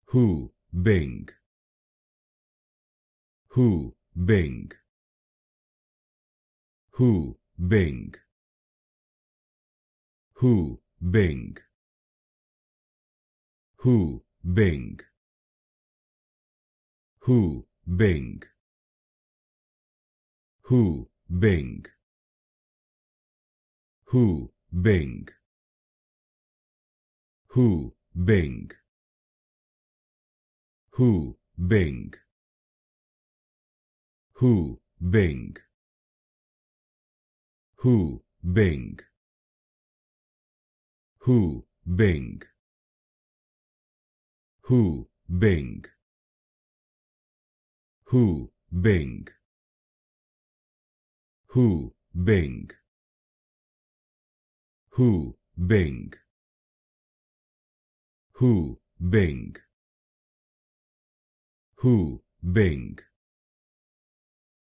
who, bing, who, bing, who, bing, who, bing, who, bing, who, bing, who, bing, who, bing, who, bing, who, bing, who, bing, who, bing, who, bing, who, bing, who, bing, who, bing, who, bing, who, bing, who, bing,